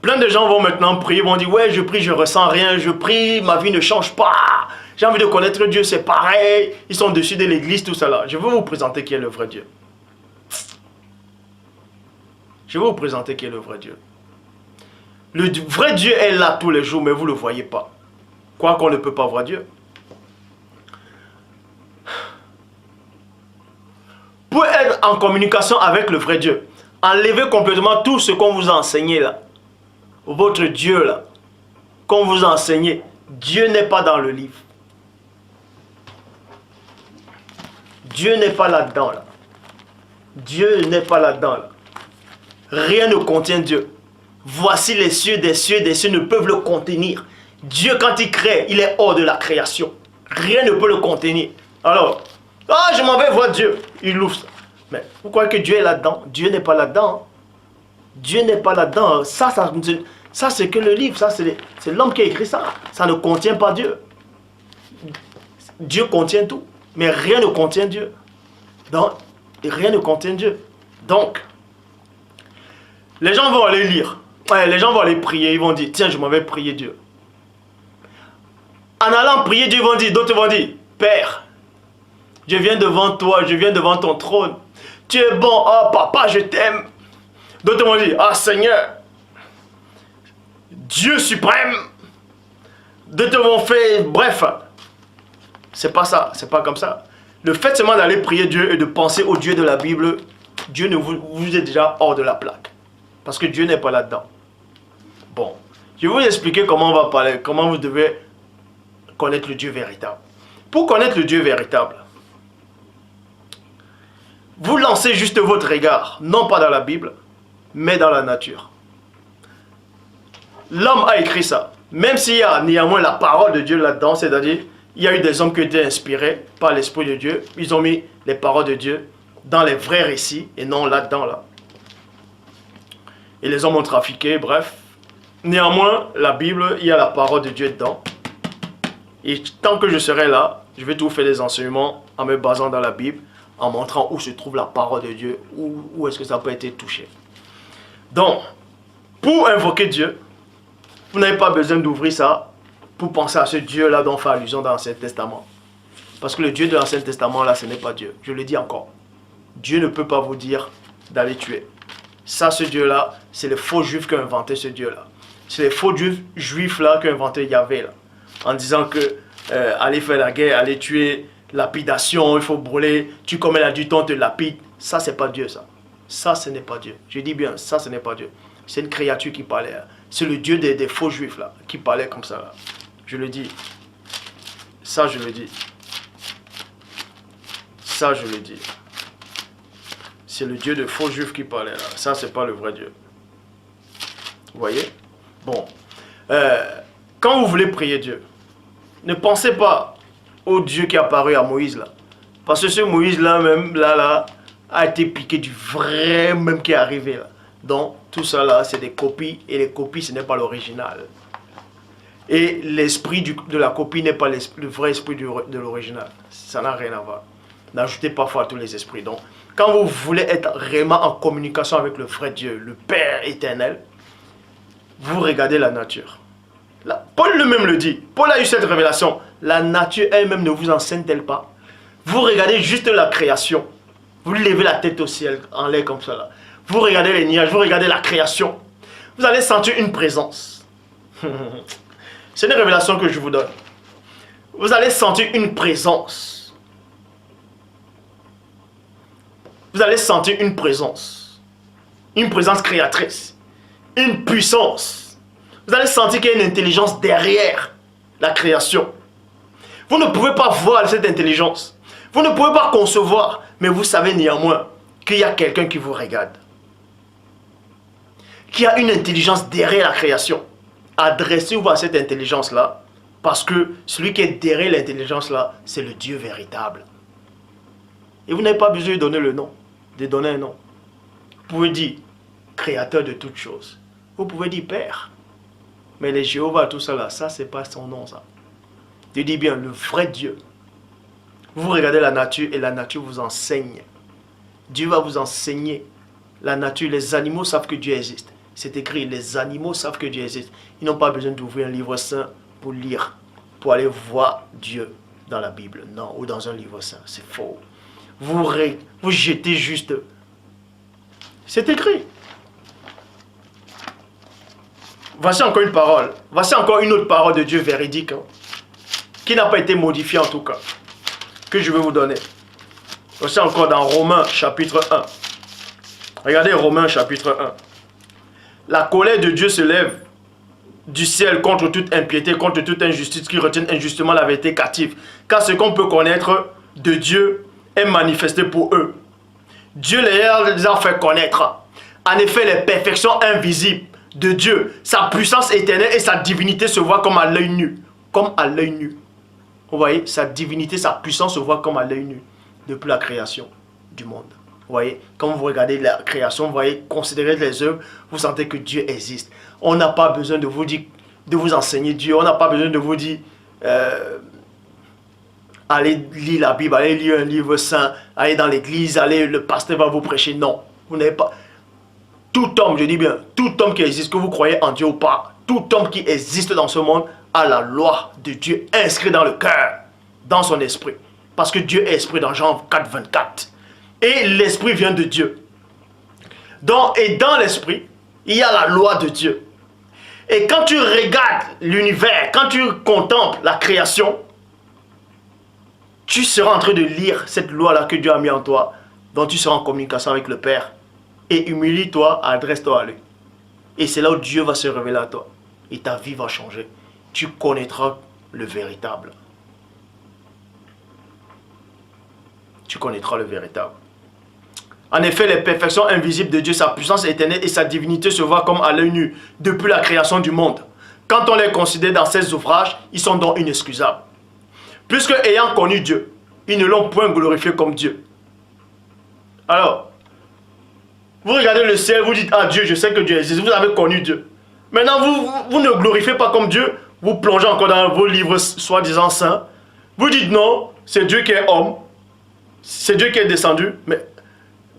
Plein de gens vont maintenant prier, vont dire, ouais, je prie, je ressens rien, je prie, ma vie ne change pas. J'ai envie de connaître Dieu, c'est pareil. Ils sont dessus de l'église, tout ça là. Je vais vous présenter qui est le vrai Dieu. Je vais vous présenter qui est le vrai Dieu. Le vrai Dieu est là tous les jours, mais vous ne le voyez pas. Quoi qu'on ne peut pas voir Dieu. Pour être en communication avec le vrai Dieu, enlevez complètement tout ce qu'on vous a enseigné là. Votre Dieu là, qu'on vous a enseigné. Dieu n'est pas dans le livre. Dieu n'est pas là-dedans là. Dieu n'est pas là-dedans là. Rien ne contient Dieu. Voici les cieux des cieux ne peuvent le contenir. Dieu quand il crée, il est hors de la création. Rien ne peut le contenir. Alors, je m'en vais voir Dieu. Il ouvre ça. Mais vous croyez que Dieu est là-dedans? Dieu n'est pas là-dedans. Dieu n'est pas là-dedans. Ça c'est que le livre. Ça c'est l'homme qui a écrit ça. Ça ne contient pas Dieu. Dieu contient tout. Mais rien ne contient Dieu. Donc, rien ne contient Dieu. Donc, les gens vont aller lire. Ouais, les gens vont aller prier. Ils vont dire, tiens, je m'en vais prier Dieu. En allant prier Dieu, d'autres vont dire, Père, je viens devant toi, je viens devant ton trône. Tu es bon, oh papa, je t'aime. D'autres vont dire, ah Seigneur, Dieu suprême. D'autres vont faire, bref. C'est pas ça, c'est pas comme ça. Le fait seulement d'aller prier Dieu et de penser au Dieu de la Bible, Dieu ne vous est déjà hors de la plaque. Parce que Dieu n'est pas là-dedans. Bon, je vais vous expliquer comment on va parler, comment vous devez connaître le Dieu véritable. Pour connaître le Dieu véritable, vous lancez juste votre regard, non pas dans la Bible, mais dans la nature. L'homme a écrit ça. Même s'il y a néanmoins la parole de Dieu là-dedans, c'est-à-dire, il y a eu des hommes qui ont été inspirés par l'Esprit de Dieu. Ils ont mis les paroles de Dieu dans les vrais récits et non là-dedans, là. Et les hommes ont trafiqué, bref. Néanmoins, la Bible, il y a la parole de Dieu dedans. Et tant que je serai là, je vais tout faire des enseignements en me basant dans la Bible, en montrant où se trouve la parole de Dieu, où est-ce que ça peut être touché. Donc, pour invoquer Dieu, vous n'avez pas besoin d'ouvrir ça pour penser à ce Dieu-là dont on fait allusion dans l'Ancien Testament. Parce que le Dieu de l'Ancien Testament, là, ce n'est pas Dieu. Je le dis encore. Dieu ne peut pas vous dire d'aller tuer. Ça, ce Dieu-là, c'est les faux juifs qui ont inventé ce Dieu-là. C'est les faux juifs-là qui ont inventé Yahvé, là. En disant que aller faire la guerre, aller tuer, lapidation, il faut brûler, tu commets l'adulte, on te lapide. Ça, c'est pas Dieu, ça. Ça, ce n'est pas Dieu. Je dis bien, ça, ce n'est pas Dieu. C'est une créature qui parlait. Hein. C'est le Dieu des faux juifs, là, qui parlait comme ça, là. Je le dis. Ça, je le dis. Ça, je le dis. C'est le Dieu des faux juifs qui parlait, là. Ça, c'est pas le vrai Dieu. Vous voyez? Bon. Quand vous voulez prier Dieu, ne pensez pas au Dieu qui est apparu à Moïse, là. Parce que ce Moïse-là, même, là, a été piqué du vrai même qui est arrivé, là. Donc, tout ça, là, c'est des copies. Et les copies, ce n'est pas l'original. Et l'esprit de la copie n'est pas le vrai esprit de l'original. Ça n'a rien à voir. N'ajoutez pas foi à tous les esprits. Donc, quand vous voulez être réellement en communication avec le vrai Dieu, le Père éternel, vous regardez la nature. Là, Paul lui-même le dit. Paul a eu cette révélation. La nature elle-même ne vous enseigne-t-elle pas? Vous regardez juste la création. Vous levez la tête au ciel, en l'air comme ça. Là. Vous regardez les nuages, vous regardez la création. Vous allez sentir une présence. C'est une révélation que je vous donne. Vous allez sentir une présence. Vous allez sentir une présence. Une présence créatrice. Une puissance. Vous allez sentir qu'il y a une intelligence derrière la création. Vous ne pouvez pas voir cette intelligence. Vous ne pouvez pas concevoir. Mais vous savez néanmoins qu'il y a quelqu'un qui vous regarde. Qu'il y a une intelligence derrière la création. Adressez-vous à cette intelligence-là. Parce que celui qui est derrière l'intelligence-là, c'est le Dieu véritable. Et vous n'avez pas besoin de donner le nom. De donner un nom. Vous pouvez dire créateur de toutes choses. Vous pouvez dire Père. Mais les Jéhovah, tout ça là, ça c'est pas son nom ça. Je dis bien le vrai Dieu. Vous regardez la nature et la nature vous enseigne. Dieu va vous enseigner. La nature, les animaux savent que Dieu existe. C'est écrit, les animaux savent que Dieu existe. Ils n'ont pas besoin d'ouvrir un livre saint pour lire, pour aller voir Dieu dans la Bible. Non, ou dans un livre saint. C'est faux. Vous jetez juste. C'est écrit. Voici encore une parole. Voici encore une autre parole de Dieu véridique. Qui n'a pas été modifiée en tout cas. Que je vais vous donner. Voici encore dans Romains chapitre 1. Regardez Romains chapitre 1. La colère de Dieu se lève du ciel contre toute impiété, contre toute injustice qui retient injustement la vérité captive. Car ce qu'on peut connaître de Dieu est manifesté pour eux. Dieu les a fait connaître. En effet, les perfections invisibles de Dieu, sa puissance éternelle et sa divinité se voient comme à l'œil nu. Comme à l'œil nu. Vous voyez, sa divinité, sa puissance se voit comme à l'œil nu depuis la création du monde. Vous voyez, quand vous regardez la création, vous voyez, considérez les œuvres, vous sentez que Dieu existe. On n'a pas besoin de vous dire, de vous enseigner Dieu. On n'a pas besoin de vous dire, allez lire la Bible, allez lire un livre saint, allez dans l'église, allez, le pasteur va vous prêcher. Non, vous n'avez pas. Tout homme, je dis bien, tout homme qui existe, que vous croyez en Dieu ou pas, tout homme qui existe dans ce monde a la loi de Dieu inscrite dans le cœur, dans son esprit. Parce que Dieu est esprit dans Jean 4, 24. Et l'esprit vient de Dieu. Donc, et dans l'esprit, il y a la loi de Dieu. Et quand tu regardes l'univers, quand tu contemples la création, tu seras en train de lire cette loi-là que Dieu a mis en toi, dont tu seras en communication avec le Père. Et humilie-toi, adresse-toi à lui. Et c'est là où Dieu va se révéler à toi. Et ta vie va changer. Tu connaîtras le véritable. Tu connaîtras le véritable. En effet, les perfections invisibles de Dieu, sa puissance éternelle et sa divinité se voient comme à l'œil nu depuis la création du monde. Quand on les considère dans ces ouvrages, ils sont donc inexcusables. Puisque ayant connu Dieu, ils ne l'ont point glorifié comme Dieu. Alors, vous regardez le ciel, vous dites, ah Dieu, je sais que Dieu existe, vous avez connu Dieu. Maintenant, vous ne glorifiez pas comme Dieu, vous plongez encore dans vos livres soi-disant saints. Vous dites non, c'est Dieu qui est homme, c'est Dieu qui est descendu, mais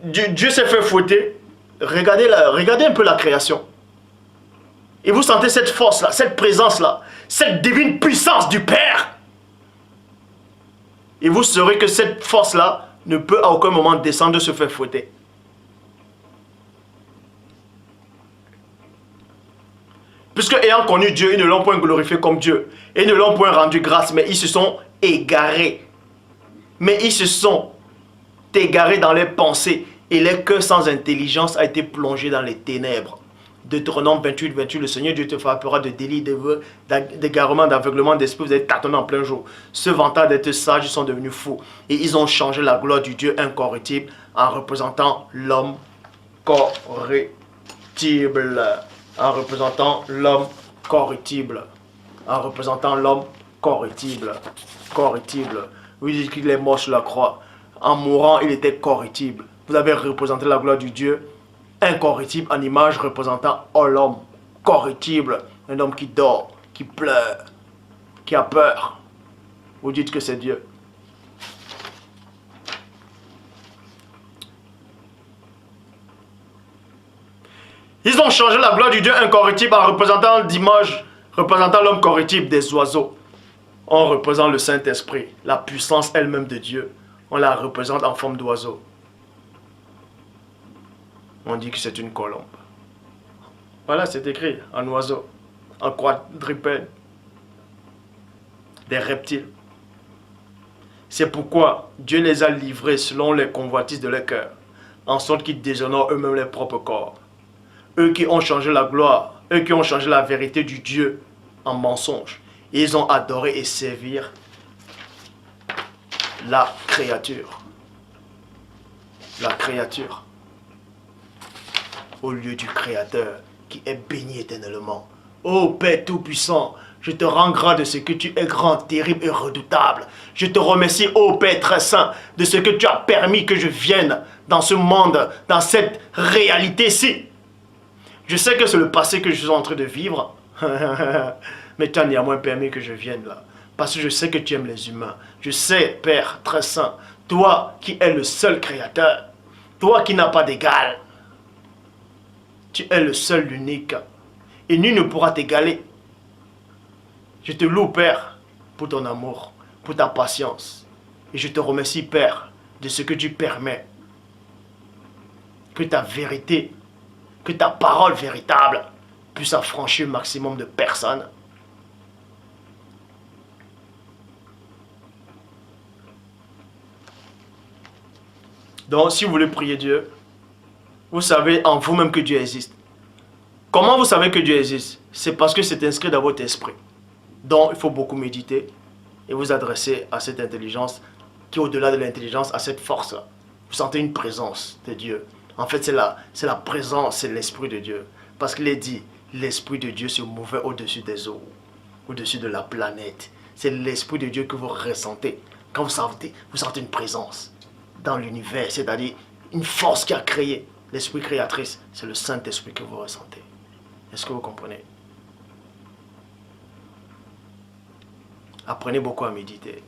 Dieu s'est fait fouetter. Regardez un peu la création. Et vous sentez cette force-là, cette présence-là, cette divine puissance du Père. Et vous saurez que cette force-là ne peut à aucun moment descendre, se faire fouetter. Puisque ayant connu Dieu, ils ne l'ont point glorifié comme Dieu. Et ne l'ont point rendu grâce, mais ils se sont égarés. Mais ils se sont égarés dans leurs pensées. Et leur cœur sans intelligence a été plongé dans les ténèbres. Deutéronome 28, 28, le Seigneur Dieu te frappera de délits, d'égarement, d'aveuglement d'esprit, vous êtes tâtonnés en plein jour. Se vantant d'être sages, ils sont devenus fous. Et ils ont changé la gloire du Dieu incorruptible en représentant l'homme corruptible. En représentant l'homme corruptible. En représentant l'homme corruptible. Corruptible. Vous dites qu'il est mort sur la croix. En mourant, il était corruptible. Vous avez représenté la gloire du Dieu incorruptible en image représentant l'homme corruptible. Un homme qui dort, qui pleure, qui a peur. Vous dites que c'est Dieu. Ils ont changé la gloire du Dieu incorruptible en représentant l'image, représentant l'homme corruptible des oiseaux. On représente le Saint-Esprit, la puissance elle-même de Dieu. On la représente en forme d'oiseau. On dit que c'est une colombe. Voilà, c'est écrit en oiseau, en quadrupède, des reptiles. C'est pourquoi Dieu les a livrés selon les convoitises de leur cœur, en sorte qu'ils déshonorent eux-mêmes leur propre corps. Eux qui ont changé la gloire, eux qui ont changé la vérité du Dieu en mensonge. Ils ont adoré et servi la créature. La créature. Au lieu du Créateur qui est béni éternellement. Ô Père Tout-Puissant, je te rends grâce de ce que tu es grand, terrible et redoutable. Je te remercie, ô Père très saint, de ce que tu as permis que je vienne dans ce monde, dans cette réalité-ci. Je sais que c'est le passé que je suis en train de vivre, mais tu as néanmoins permis que je vienne là. Parce que je sais que tu aimes les humains. Je sais, Père très saint, toi qui es le seul créateur, toi qui n'as pas d'égal, Tu es le seul, l'unique. Et nul ne pourra t'égaler. Je te loue, Père, pour ton amour, pour ta patience. Et je te remercie, Père, de ce que tu permets. Que ta vérité, que ta parole véritable puisse affranchir le maximum de personnes. Donc, si vous voulez prier Dieu, vous savez en vous-même que Dieu existe. Comment vous savez que Dieu existe? C'est parce que c'est inscrit dans votre esprit. Donc, il faut beaucoup méditer et vous adresser à cette intelligence qui est au-delà de l'intelligence, à cette force-là. Vous sentez une présence de Dieu. En fait, c'est la présence, c'est l'Esprit de Dieu. Parce qu'il est dit, l'Esprit de Dieu se mouvait au-dessus des eaux, au-dessus de la planète. C'est l'Esprit de Dieu que vous ressentez. Quand vous sentez une présence dans l'univers, c'est-à-dire une force qui a créé. L'Esprit créatrice, c'est le Saint-Esprit que vous ressentez. Est-ce que vous comprenez? Apprenez beaucoup à méditer.